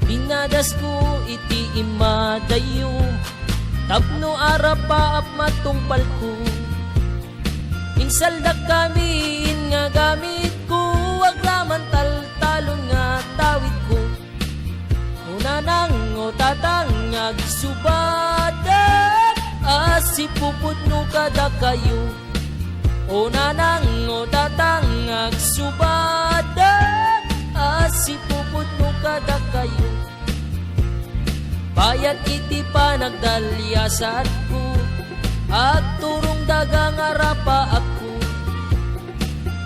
Pinadas ko iti imadayo, tapno arapa ap matungpal ko. Insaldak kami nga gamit ko, agraman taltalon nga tawid ko. Una nang o tatangag subadak, asipupod no kada kayo. Una nang o tatangag subadak, asipupod no kada kayo. Bayat iti panagdalyasat ko, at turong dagang arapa ako.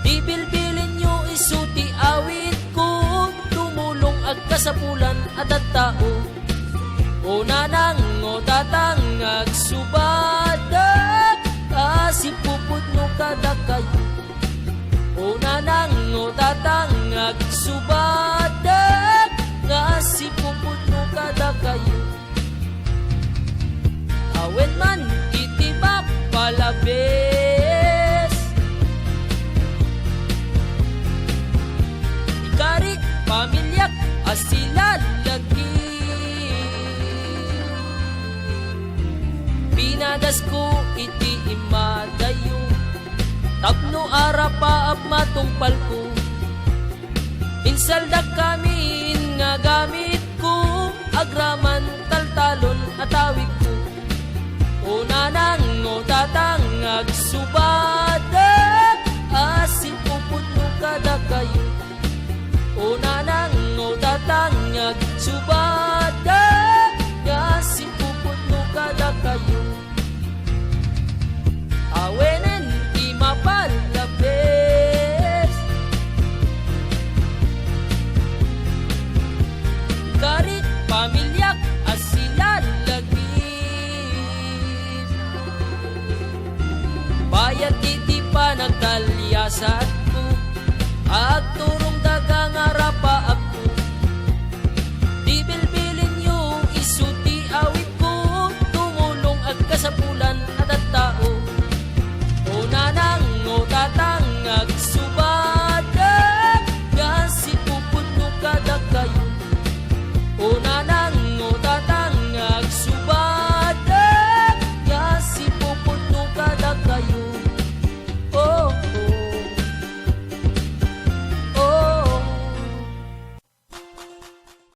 Dibilbilin nyo isuti awit ko, tumulong agkasapulan at at tao. Una nang o tatangag subadak, asipupod no kada kayo. Una nang o tatangag subadak, asipupod no kada kayo. Awen man iti mapalabes, ikarik pamilyak asilalagi. Pinadas ko iti imadayo, tapno arapa ap matungpal ko. Insaldak kami nga gamit ko, agraman taltalon at awig ko. Una nang o tatangag subadak, asipupod no kada kayo. Una nang o tatangag subadak, asipupod no kada kayo. Awenen di mapalabes, karit pamilyak asilalagi. Bayat iti panagdalyasat ko, at